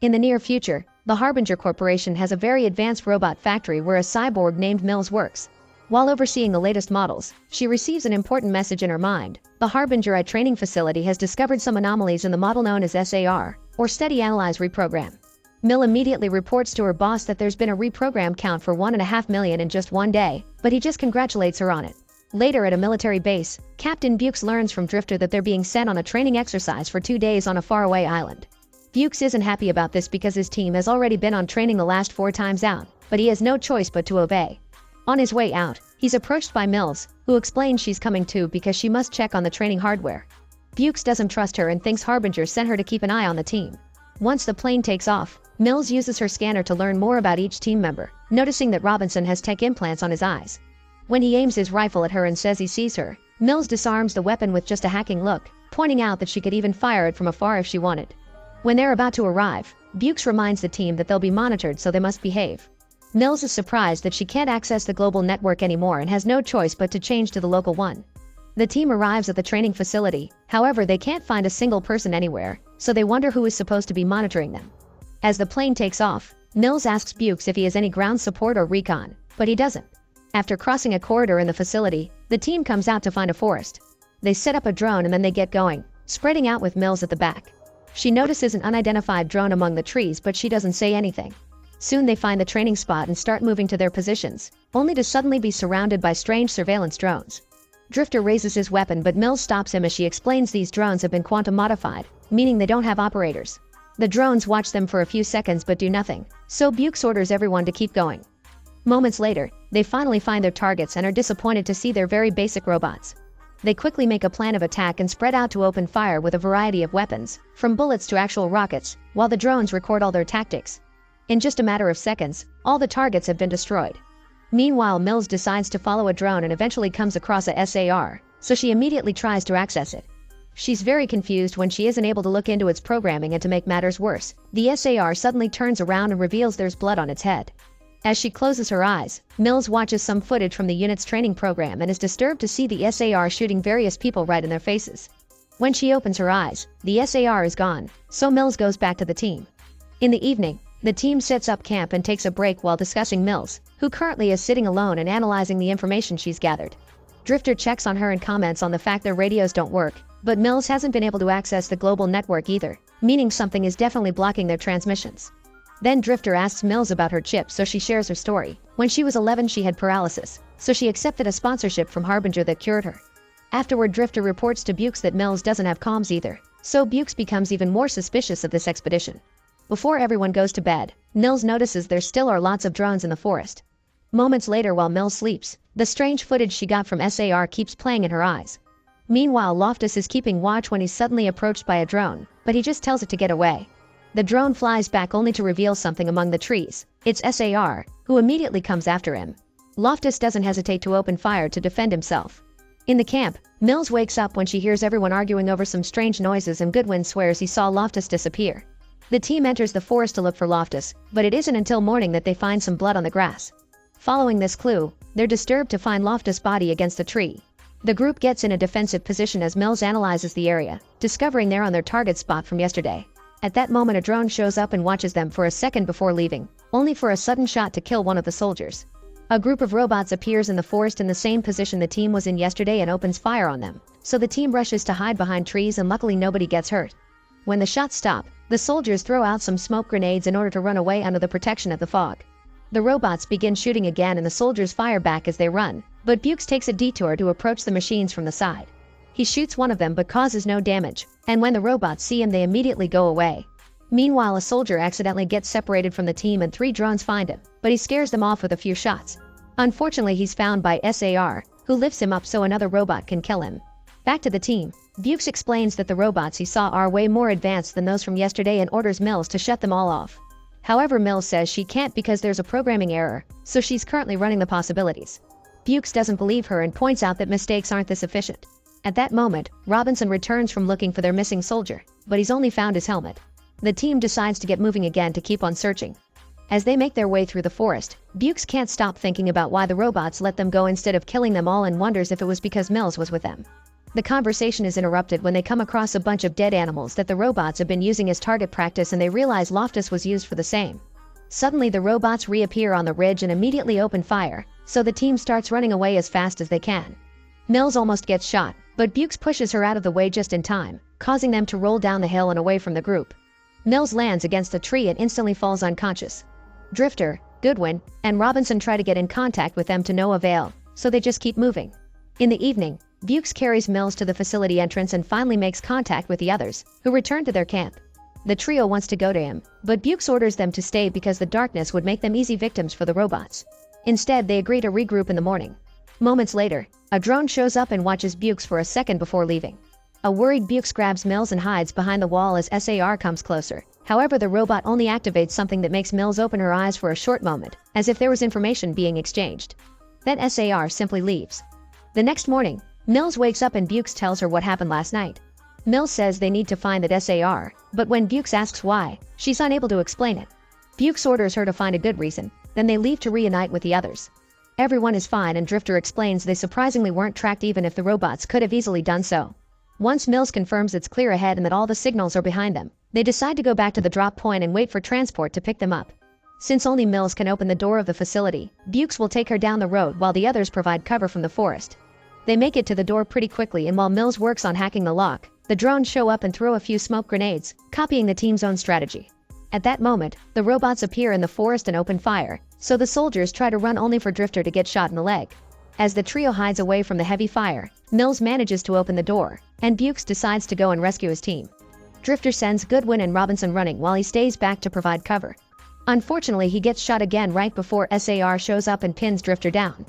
In the near future, the Harbinger Corporation has a very advanced robot factory where a cyborg named Mills works. While overseeing the latest models, she receives an important message in her mind. The Harbinger training facility has discovered some anomalies in the model known as SAR, or Steady Analyze Reprogram. Mill immediately reports to her boss that there's been a reprogram count for 1.5 million in just one day, but he just congratulates her on it. Later at a military base, Captain Bukes learns from Drifter that they're being sent on a training exercise for 2 days on a faraway island. Bukes isn't happy about this because his team has already been on training the last 4 times out, but he has no choice but to obey. On his way out, he's approached by Mills, who explains she's coming too because she must check on the training hardware. Bukes doesn't trust her and thinks Harbinger sent her to keep an eye on the team. Once the plane takes off, Mills uses her scanner to learn more about each team member, noticing that Robinson has tech implants on his eyes. When he aims his rifle at her and says he sees her, Mills disarms the weapon with just a hacking look, pointing out that she could even fire it from afar if she wanted. When they're about to arrive, Bukes reminds the team that they'll be monitored so they must behave. Mills is surprised that she can't access the global network anymore and has no choice but to change to the local one. The team arrives at the training facility, however they can't find a single person anywhere, so they wonder who is supposed to be monitoring them. As the plane takes off, Mills asks Bukes if he has any ground support or recon, but he doesn't. After crossing a corridor in the facility, the team comes out to find a forest. They set up a drone and then they get going, spreading out with Mills at the back. She notices an unidentified drone among the trees but she doesn't say anything. Soon they find the training spot and start moving to their positions, only to suddenly be surrounded by strange surveillance drones. Drifter raises his weapon but Mills stops him as she explains these drones have been quantum modified, meaning they don't have operators. The drones watch them for a few seconds but do nothing, so Bukes orders everyone to keep going. Moments later, they finally find their targets and are disappointed to see their very basic robots. They quickly make a plan of attack and spread out to open fire with a variety of weapons, from bullets to actual rockets, while the drones record all their tactics. In just a matter of seconds, all the targets have been destroyed. Meanwhile, Mills decides to follow a drone and eventually comes across a SAR, so she immediately tries to access it. She's very confused when she isn't able to look into its programming, and to make matters worse, the SAR suddenly turns around and reveals there's blood on its head. As she closes her eyes, Mills watches some footage from the unit's training program and is disturbed to see the SAR shooting various people right in their faces. When she opens her eyes, the SAR is gone, so Mills goes back to the team. In the evening, the team sets up camp and takes a break while discussing Mills, who currently is sitting alone and analyzing the information she's gathered. Drifter checks on her and comments on the fact their radios don't work, but Mills hasn't been able to access the global network either, meaning something is definitely blocking their transmissions. Then Drifter asks Mills about her chip, so she shares her story. When she was 11 she had paralysis, so she accepted a sponsorship from Harbinger that cured her. Afterward, Drifter reports to Bukes that Mills doesn't have comms either, so Bukes becomes even more suspicious of this expedition. Before everyone goes to bed, Mills notices there still are lots of drones in the forest. Moments later, while Mills sleeps, the strange footage she got from SAR keeps playing in her eyes. Meanwhile, Loftus is keeping watch when he's suddenly approached by a drone, but he just tells it to get away. The drone flies back only to reveal something among the trees. It's SAR, who immediately comes after him. Loftus doesn't hesitate to open fire to defend himself. In the camp, Mills wakes up when she hears everyone arguing over some strange noises, and Goodwin swears he saw Loftus disappear. The team enters the forest to look for Loftus, but it isn't until morning that they find some blood on the grass. Following this clue, they're disturbed to find Loftus' body against a tree. The group gets in a defensive position as Mills analyzes the area, discovering they're on their target spot from yesterday. At that moment, a drone shows up and watches them for a second before leaving, only for a sudden shot to kill one of the soldiers. A group of robots appears in the forest in the same position the team was in yesterday and opens fire on them, so the team rushes to hide behind trees and luckily nobody gets hurt. When the shots stop, the soldiers throw out some smoke grenades in order to run away under the protection of the fog. The robots begin shooting again and the soldiers fire back as they run, but Bukes takes a detour to approach the machines from the side. He shoots one of them but causes no damage, and when the robots see him they immediately go away. Meanwhile, a soldier accidentally gets separated from the team and 3 drones find him, but he scares them off with a few shots. Unfortunately, he's found by SAR, who lifts him up so another robot can kill him. Back to the team, Bukes explains that the robots he saw are way more advanced than those from yesterday and orders Mills to shut them all off. However, Mills says she can't because there's a programming error, so she's currently running the possibilities. Bukes doesn't believe her and points out that mistakes aren't this efficient. At that moment, Robinson returns from looking for their missing soldier, but he's only found his helmet. The team decides to get moving again to keep on searching. As they make their way through the forest, Bukes can't stop thinking about why the robots let them go instead of killing them all and wonders if it was because Mills was with them. The conversation is interrupted when they come across a bunch of dead animals that the robots have been using as target practice, and they realize Loftus was used for the same. Suddenly the robots reappear on the ridge and immediately open fire, so the team starts running away as fast as they can. Mills almost gets shot, but Bukes pushes her out of the way just in time, causing them to roll down the hill and away from the group. Mills lands against a tree and instantly falls unconscious. Drifter, Goodwin, and Robinson try to get in contact with them to no avail, so they just keep moving. In the evening, Bukes carries Mills to the facility entrance and finally makes contact with the others, who return to their camp. The trio wants to go to him, but Bukes orders them to stay because the darkness would make them easy victims for the robots. Instead, they agree to regroup in the morning. Moments later, a drone shows up and watches Bukes for a second before leaving. A worried Bukes grabs Mills and hides behind the wall as SAR comes closer. However, the robot only activates something that makes Mills open her eyes for a short moment, as if there was information being exchanged. Then SAR simply leaves. The next morning, Mills wakes up and Bukes tells her what happened last night. Mills says they need to find that SAR, but when Bukes asks why, she's unable to explain it. Bukes orders her to find a good reason, then they leave to reunite with the others. Everyone is fine and Drifter explains they surprisingly weren't tracked even if the robots could have easily done so. Once Mills confirms it's clear ahead and that all the signals are behind them, they decide to go back to the drop point and wait for transport to pick them up. Since only Mills can open the door of the facility, Bukes will take her down the road while the others provide cover from the forest. They make it to the door pretty quickly, and while Mills works on hacking the lock, the drones show up and throw a few smoke grenades, copying the team's own strategy. At that moment, the robots appear in the forest and open fire, so the soldiers try to run only for Drifter to get shot in the leg. As the trio hides away from the heavy fire, Mills manages to open the door, and Bukes decides to go and rescue his team. Drifter sends Goodwin and Robinson running while he stays back to provide cover. Unfortunately, he gets shot again right before SAR shows up and pins Drifter down.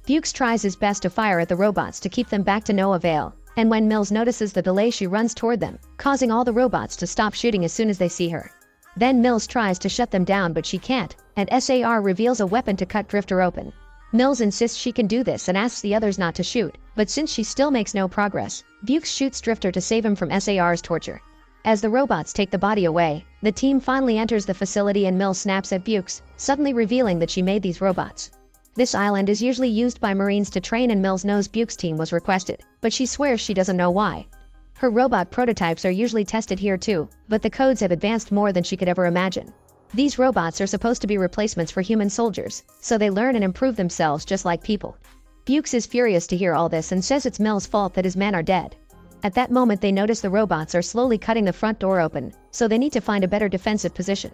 Bukes tries his best to fire at the robots to keep them back to no avail, and when Mills notices the delay, she runs toward them, causing all the robots to stop shooting as soon as they see her. Then Mills tries to shut them down, but she can't, and SAR reveals a weapon to cut Drifter open. Mills insists she can do this and asks the others not to shoot, but since she still makes no progress, Bukes shoots Drifter to save him from SAR's torture. As the robots take the body away, the team finally enters the facility and Mills snaps at Bukes, suddenly revealing that she made these robots. This island is usually used by Marines to train, and Mills knows Bukes' team was requested, but she swears she doesn't know why. Her robot prototypes are usually tested here too, but the codes have advanced more than she could ever imagine. These robots are supposed to be replacements for human soldiers, so they learn and improve themselves just like people. Bukes is furious to hear all this and says it's Mills' fault that his men are dead. At that moment they notice the robots are slowly cutting the front door open, so they need to find a better defensive position.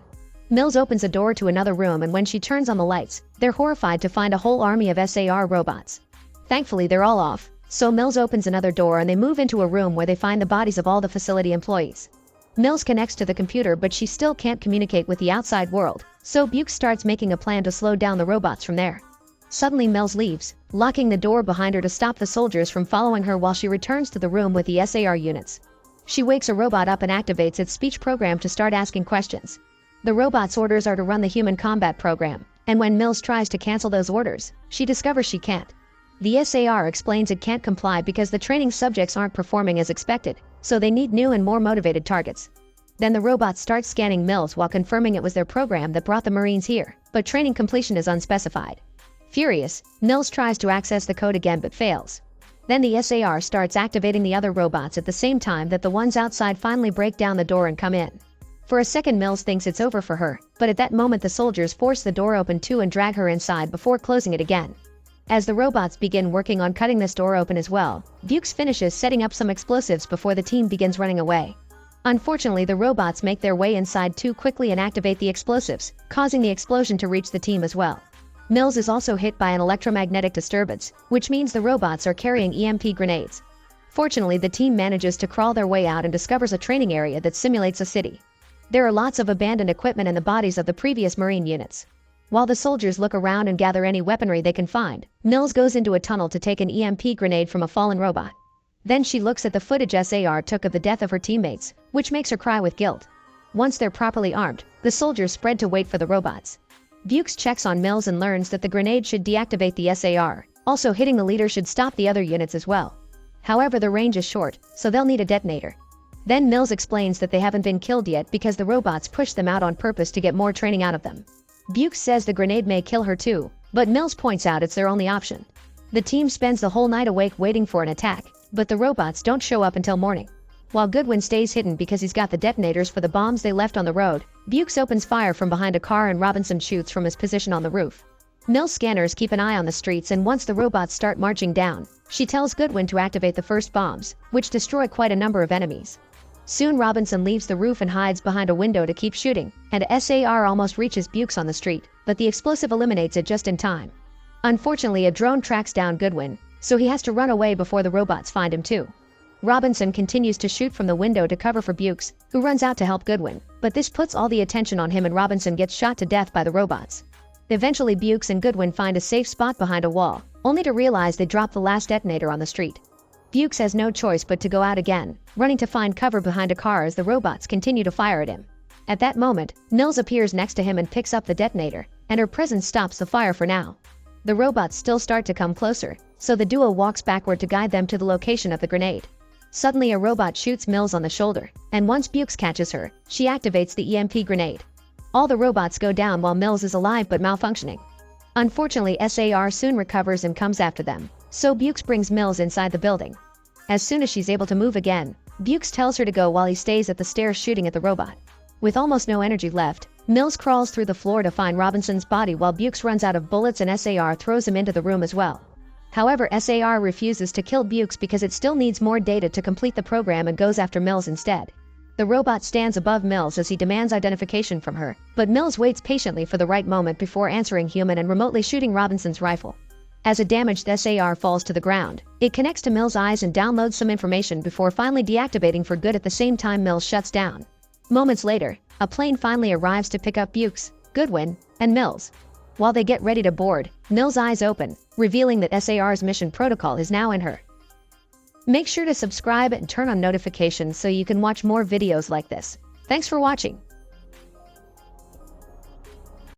Mills opens a door to another room, and when she turns on the lights, they're horrified to find a whole army of SAR robots. Thankfully they're all off, so Mills opens another door and they move into a room where they find the bodies of all the facility employees. Mills connects to the computer, but she still can't communicate with the outside world, so Bukes starts making a plan to slow down the robots from there. Suddenly Mills leaves, locking the door behind her to stop the soldiers from following her while she returns to the room with the SAR units. She wakes a robot up and activates its speech program to start asking questions. The robot's orders are to run the human combat program, and when Mills tries to cancel those orders, she discovers she can't. The SAR explains it can't comply because the training subjects aren't performing as expected, so they need new and more motivated targets. Then the robots start scanning Mills while confirming it was their program that brought the Marines here, but training completion is unspecified. Furious, Mills tries to access the code again but fails. Then the SAR starts activating the other robots at the same time that the ones outside finally break down the door and come in. For a second Mills thinks it's over for her, but at that moment the soldiers force the door open too and drag her inside before closing it again. As the robots begin working on cutting this door open as well, Bukes finishes setting up some explosives before the team begins running away. Unfortunately, the robots make their way inside too quickly and activate the explosives, causing the explosion to reach the team as well. Mills is also hit by an electromagnetic disturbance, which means the robots are carrying EMP grenades. Fortunately, the team manages to crawl their way out and discovers a training area that simulates a city. There are lots of abandoned equipment and the bodies of the previous Marine units. While the soldiers look around and gather any weaponry they can find, Mills goes into a tunnel to take an EMP grenade from a fallen robot. Then she looks at the footage SAR took of the death of her teammates, which makes her cry with guilt. Once they're properly armed, the soldiers spread to wait for the robots. Bukes checks on Mills and learns that the grenade should deactivate the SAR, also hitting the leader should stop the other units as well. However, the range is short, so they'll need a detonator. Then Mills explains that they haven't been killed yet because the robots pushed them out on purpose to get more training out of them. Bukes says the grenade may kill her too, but Mills points out it's their only option. The team spends the whole night awake waiting for an attack. but the robots don't show up until morning. While Goodwin stays hidden because he's got the detonators for the bombs they left on the road, Bukes opens fire from behind a car and Robinson shoots from his position on the roof. Mills' scanners keep an eye on the streets, and once the robots start marching down, she tells Goodwin to activate the first bombs, which destroy quite a number of enemies. Soon Robinson leaves the roof and hides behind a window to keep shooting, and SAR almost reaches Bukes on the street, but the explosive eliminates it just in time. Unfortunately, a drone tracks down Goodwin, so he has to run away before the robots find him too. Robinson continues to shoot from the window to cover for Bukes, who runs out to help Goodwin, but this puts all the attention on him and Robinson gets shot to death by the robots. Eventually Bukes and Goodwin find a safe spot behind a wall, only to realize they dropped the last detonator on the street. Bukes has no choice but to go out again, running to find cover behind a car as the robots continue to fire at him. At that moment, Mills appears next to him and picks up the detonator, and her presence stops the fire for now. The robots still start to come closer, so the duo walks backward to guide them to the location of the grenade. Suddenly a robot shoots Mills on the shoulder, and once Bukes catches her, she activates the EMP grenade. All the robots go down while Mills is alive but malfunctioning. Unfortunately, SAR soon recovers and comes after them, so Bukes brings Mills inside the building. As soon as she's able to move again, Bukes tells her to go while he stays at the stairs shooting at the robot. With almost no energy left, Mills crawls through the floor to find Robinson's body while Bukes runs out of bullets and SAR throws him into the room as well. However, SAR refuses to kill Bukes because it still needs more data to complete the program and goes after Mills instead. The robot stands above Mills as he demands identification from her, but Mills waits patiently for the right moment before answering human and remotely shooting Robinson's rifle. As a damaged SAR falls to the ground, it connects to Mills' eyes and downloads some information before finally deactivating for good at the same time Mills shuts down. Moments later, a plane finally arrives to pick up Bukes, Goodwin, and Mills. While they get ready to board, Mills' eyes open, revealing that SAR's mission protocol is now in her. Make sure to subscribe and turn on notifications so you can watch more videos like this. Thanks for watching.